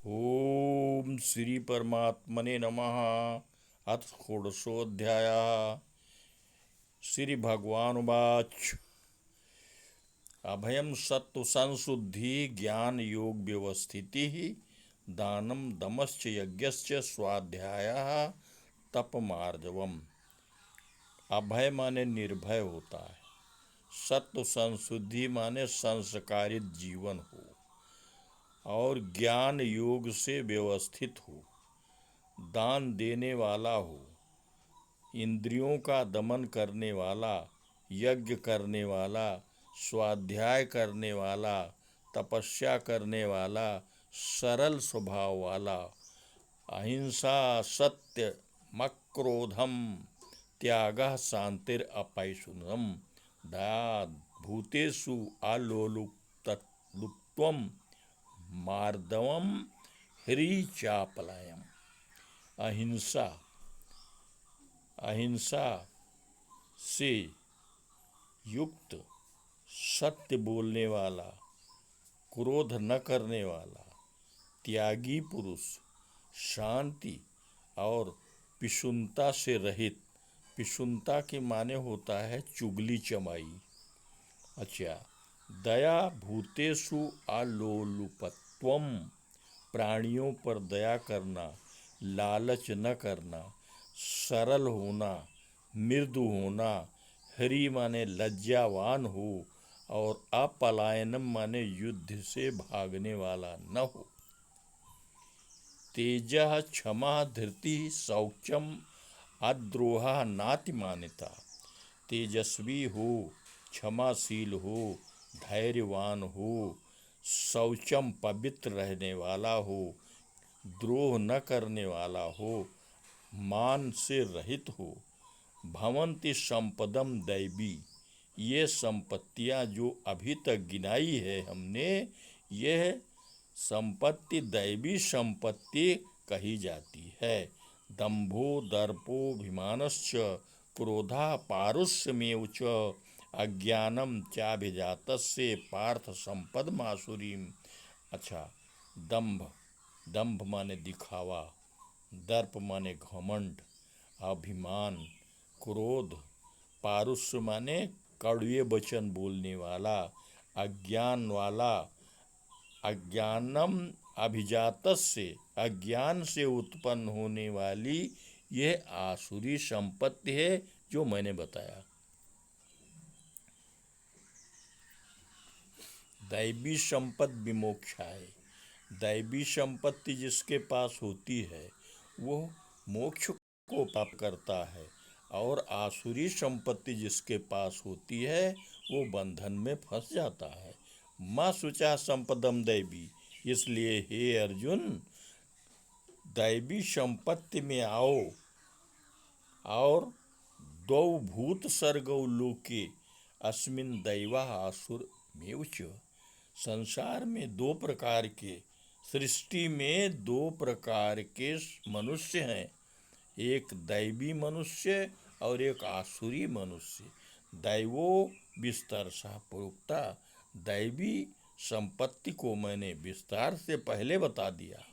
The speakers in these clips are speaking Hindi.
ओम श्री परमात्मने नमः। अथ षोडशोऽध्यायः। श्री भगवानुवाच अभयं सत्त्वसंशुद्धि ज्ञान योग व्यवस्थितिः दानं दमश्च यज्ञश्च स्वाध्यायः तपमार्जवम्। अभय माने निर्भय होता है। सत्व संशुद्धि माने संस्कारित जीवन हो और ज्ञान योग से व्यवस्थित हो, दान देने वाला हो, इंद्रियों का दमन करने वाला, यज्ञ करने वाला, स्वाध्याय करने वाला, तपस्या करने वाला, सरल स्वभाव वाला, अहिंसा, सत्य, मक्रोधम, त्यागः शांतिर अपैशुनम, दया, भूतेषु आलोलुप्तत्वम, मार्दवम, ह्रीचापलयम। अहिंसा, अहिंसा से युक्त, सत्य बोलने वाला, क्रोध न करने वाला, त्यागी पुरुष, शांति और पिशुनता से रहित। पिशुनता के माने होता है चुगली चमाई। अच्छा, दया, भूतेषु आलोलुपत्वम, प्राणियों पर दया करना, लालच न करना, सरल होना, मृदु होना, हरि माने लज्जावान हो और अपलायनम माने युद्ध से भागने वाला न हो। तेजः क्षमा धृति शौचम अद्रोहा नातिमानिता। तेजस्वी हो, क्षमाशील हो, धैर्यवान हो, शौचम पवित्र रहने वाला हो, द्रोह न करने वाला हो, मान से रहित हो। भवन्ति संपदम दैवी, ये संपत्तियां जो अभी तक गिनाई है हमने, यह संपत्ति दैवी संपत्ति कही जाती है। दंभो दर्पोभिमानश्च क्रोधा पारुष्यमेव च अज्ञानम चाभिजातस्य पार्थ संपदमासुरीम। अच्छा, दंभ, दंभ माने दिखावा, दर्प माने घमंड, अभिमान, क्रोध, पारुष्य माने कड़वे वचन बोलने वाला, अज्ञान वाला, अज्ञानम अभिजातस्य, अज्ञान से उत्पन्न होने वाली यह आसुरी संपत्ति है जो मैंने बताया। दैवी संपत्ति विमोक्षा है। दैवी संपत्ति जिसके पास होती है वो मोक्ष को प्राप्त करता है, और आसुरी संपत्ति जिसके पास होती है वो बंधन में फंस जाता है। माँ शुचा संपदम दैवी, इसलिए हे अर्जुन, दैवी संपत्ति में आओ। और दौ भूत सर्गौ लोके अस्मिन दैवा आसुर मेवच। संसार में दो प्रकार के, सृष्टि में दो प्रकार के मनुष्य हैं, एक दैवी मनुष्य और एक आसुरी मनुष्य। दैवो विस्तार सा प्रोक्ता, दैवी संपत्ति को मैंने विस्तार से पहले बता दिया।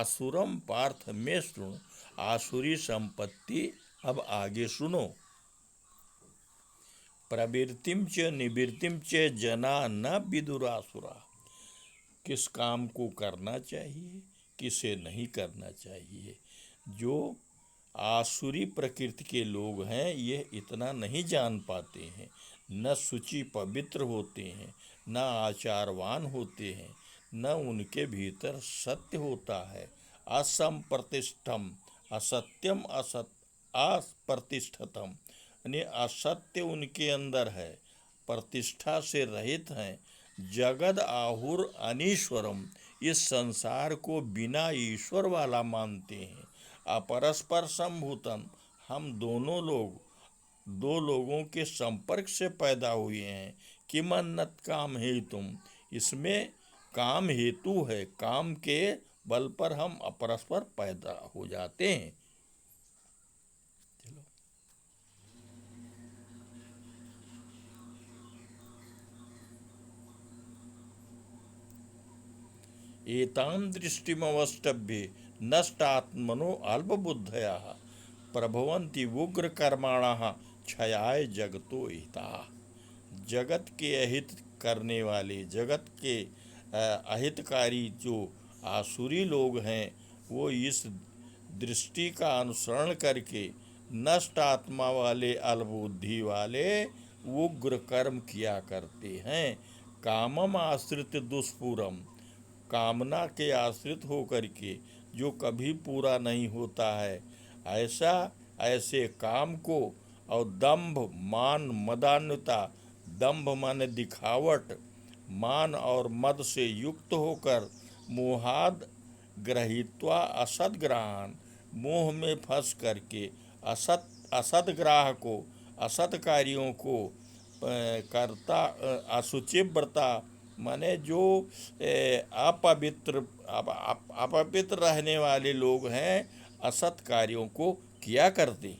आसुरम पार्थ में सुनो, आसुरी संपत्ति अब आगे सुनो। प्रवृत्तिम च निवृत्तिम च जना न विदुरासुरा, किस काम को करना चाहिए, किसे नहीं करना चाहिए। जो आसुरी प्रकृति के लोग हैं ये इतना नहीं जान पाते हैं, न शुचि पवित्र होते हैं, न आचारवान होते हैं, न उनके भीतर सत्य होता है। असंप्रतिष्ठम, असत्यम अप्रतिष्ठतम, यानी असत्य उनके अंदर है, प्रतिष्ठा से रहित हैं। जगद आहुर अनीश्वरम, इस संसार को बिना ईश्वर वाला मानते हैं। अपरस्पर संभूतम, हम दोनों लोग दो लोगों के संपर्क से पैदा हुए हैं। किमन्नत काम हेतुम, इसमें काम हेतु है, काम के बल पर हम अपरस्पर पैदा हो जाते हैं। एतां दृष्टिमवष्टभ्य नष्टात्मनो अल्पबुद्धयः प्रभवन्ति उग्रकर्माणः क्षयाय जगतो हिताः। जगत के अहित करने वाले, जगत के अहितकारी जो आसुरी लोग हैं, वो इस दृष्टि का अनुसरण करके नष्ट आत्मा वाले, अल्पबुद्धि वाले उग्र कर्म किया करते हैं। कामम आश्रित दुष्पूरम, कामना के आश्रित होकर के जो कभी पूरा नहीं होता है, ऐसे काम को, और दंभ मान मदान्यता, दंभ माने दिखावट, मान और मद से युक्त होकर मोहाद ग्रहीत्वा असद ग्रहण, मोह में फंस करके असत ग्राह को, असत कार्यों को करता, अशुचिव्रता माने जो अपवित्र रहने वाले लोग हैं, असत कार्यों को किया करते।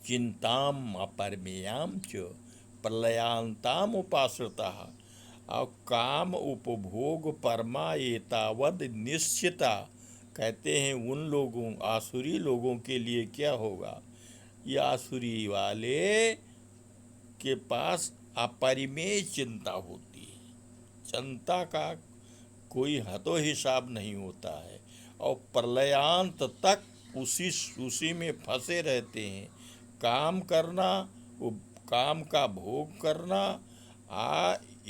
चिंताम अपरमेयाम च प्रलयांताम उपाश्रिता, और काम उपभोग परमा एतावद निश्चिता। कहते हैं उन लोगों, आसुरी लोगों के लिए क्या होगा? ये आसुरी वाले के पास अपरिमेय चिंता होती है, चिंता का कोई हदो हिसाब नहीं होता है, और प्रलयांत तक उसी में फंसे रहते हैं। काम करना, वो काम का भोग करना,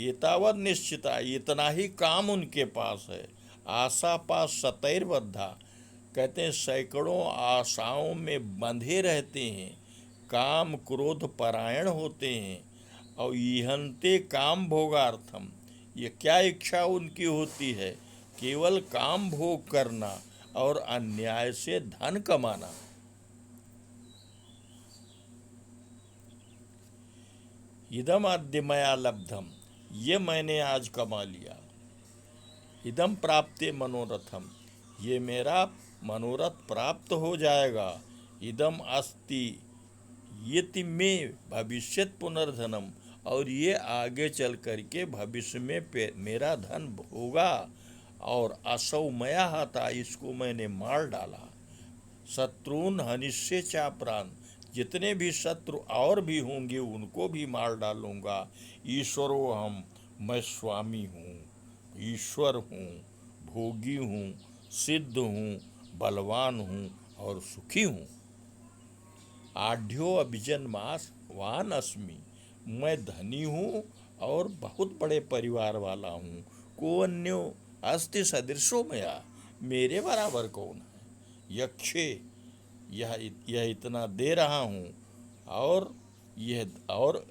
एतावत निश्चिता, इतना ही काम उनके पास है। आशा पास सतैर्बद्धा, कहते हैं सैकड़ों आशाओं में बंधे रहते हैं, काम क्रोध परायण होते हैं। और इहंते काम भोगार्थम, ये क्या इच्छा उनकी होती है? केवल काम भोग करना और अन्याय से धन कमाना। इदम अद्य मया लब्धम, ये मैंने आज कमा लिया। इदम प्राप्ते मनोरथम, ये मेरा मनोरथ प्राप्त हो जाएगा। इदम अस्ति यति में भविष्यत पुनर्धनम, और ये आगे चल करके भविष्य में मेरा धन होगा। और असौ मया था, इसको मैंने मार डाला। शत्रुन हनिष्ये चापरान, जितने भी शत्रु और भी होंगे उनको भी मार डालूंगा। ईश्वरो हम, मैं स्वामी हूँ, ईश्वर हूँ, भोगी हूँ, सिद्ध हूँ, बलवान हूँ और सुखी हूँ। आढ़्यो अभिजन्मास वान अस्मि, मैं धनी हूँ और बहुत बड़े परिवार वाला हूँ। को अन्यो अस्ति सदृशो मया, मेरे बराबर कौन है? यक्षे, यह इतना दे रहा हूँ, और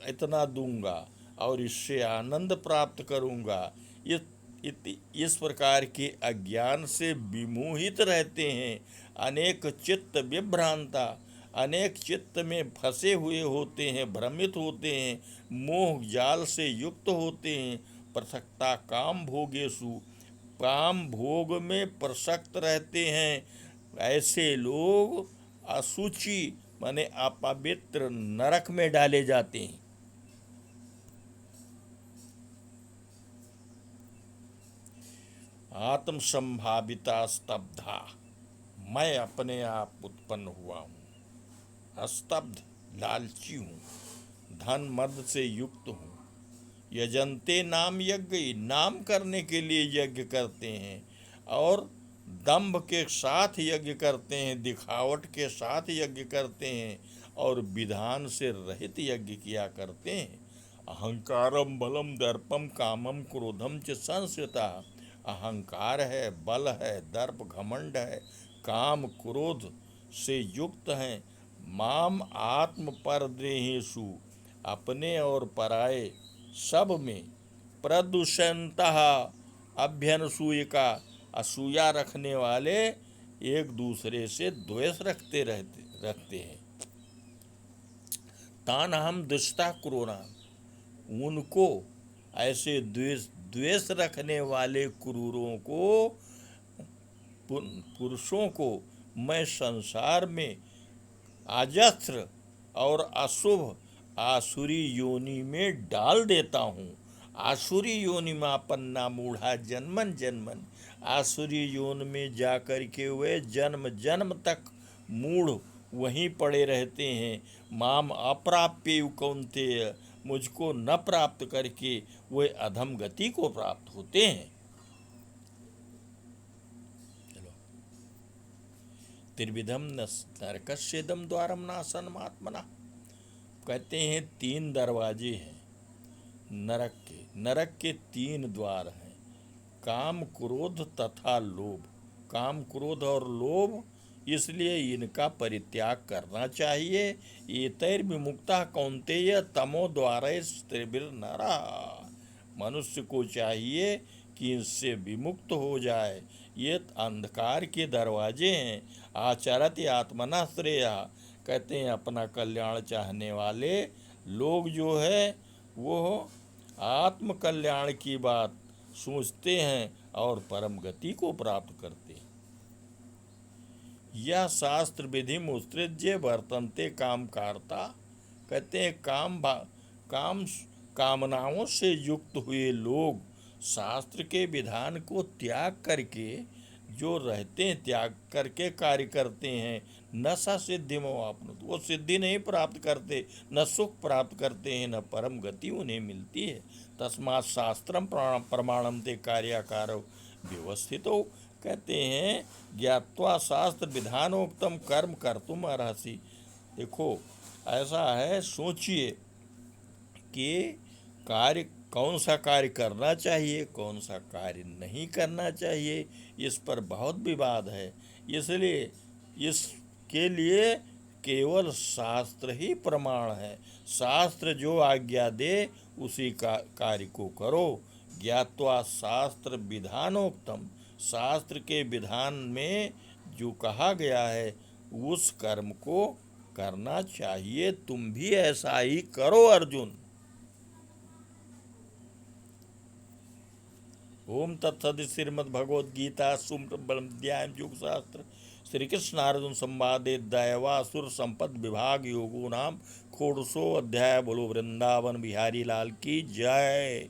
इतना दूंगा, और इससे आनंद प्राप्त करूँगा। इस प्रकार के अज्ञान से विमोहित रहते हैं। अनेक चित्त विभ्रांता, अनेक चित्त में फंसे हुए होते हैं, भ्रमित होते हैं, मोह जाल से युक्त होते हैं। प्रसक्ता काम भोगेषु, काम भोग में प्रसक्त रहते हैं। ऐसे लोग असुचि माने अपवित्र नरक में डाले जाते हैं। आत्म संभाविता स्तब्धा, मैं अपने आप उत्पन्न हुआ हूँ। स्तब्ध, लालची हूँ, धन मद से युक्त हूँ। यजन्ते नाम यज्ञ, नाम करने के लिए यज्ञ करते हैं, और दंभ के साथ यज्ञ करते हैं, दिखावट के साथ यज्ञ करते हैं, और विधान से रहित यज्ञ किया करते हैं। अहंकारम बलम दर्पम कामम क्रोधम च संश्रिता, अहंकार है, बल है, दर्प घमंड है, काम क्रोध से युक्त हैं। माम आत्म परद्रेहेषु, अपने और पराये सब में। प्रदूषणतः अभ्यनसूयिका, असूया रखने वाले एक दूसरे से द्वेष रखते हैं। तान हम दुष्टा क्रूरा, उनको, ऐसे द्वेष रखने वाले क्रूरों को, पुरुषों को मैं संसार में अजस्र और अशुभ आसुरी योनि में डाल देता हूँ। आसुरी योनिमापन्ना मूढ़ा जन्मन जन्मन, आसुरी योन में जाकर के वे जन्म जन्म तक मूढ़ वहीं पड़े रहते हैं। माम अप्राप्य कौन्तेय, मुझको न प्राप्त करके वे अधम गति को प्राप्त होते हैं। चलो, त्रिविधम नरकस्येदम द्वारम नासनम आत्मना, कहते हैं 3 दरवाजे हैं नरक के 3 द्वार हैं, काम क्रोध तथा लोभ। काम क्रोध और लोभ, इसलिए इनका परित्याग करना चाहिए। एतैर विमुक्ता कौन्तेय तमो द्वारैस्त्रिभिर्नरः, मनुष्य को चाहिए कि इससे विमुक्त हो जाए। ये अंधकार के दरवाजे हैं। आचरत आत्मना श्रेया, कहते हैं अपना कल्याण चाहने वाले लोग जो है वो आत्म कल्याण की बात सोचते हैं और परम गति को प्राप्त करते हैं। यह शास्त्र विधि मुत्सृज्य वर्तन्ते काम कारता, कहते हैं कामनाओं से युक्त हुए लोग शास्त्र के विधान को त्याग करके जो रहते हैं, त्याग करके कार्य करते हैं। न सा सिद्धि मोवापनुत, वो सिद्धि नहीं प्राप्त करते, न सुख प्राप्त करते हैं, न परम गति उन्हें मिलती है। तस्मात् शास्त्रम प्रमाणम ते कार्याकार व्यवस्थितो, कहते हैं ज्ञात्वा शास्त्र विधानोक्तम कर्म कर्तुम अर्हसि। देखो ऐसा है, सोचिए कि कार्य कौन सा कार्य करना चाहिए, कौन सा कार्य नहीं करना चाहिए, इस पर बहुत विवाद है। इसलिए इसके लिए केवल शास्त्र ही प्रमाण है। शास्त्र जो आज्ञा दे उसी का कार्य को करो। ज्ञात्वा शास्त्र विधानोक्तम, शास्त्र के विधान में जो कहा गया है उस कर्म को करना चाहिए। तुम भी ऐसा ही करो अर्जुन। ओम तत्सद। श्रीमद्भगवद्गीता सुब्रह्मण्याय योग शास्त्र श्री कृष्ण अर्जुन संवादे दैवासुर संपद विभाग योगो नाम 16 अध्याय। बोलो वृंदावन बिहारी लाल की जय।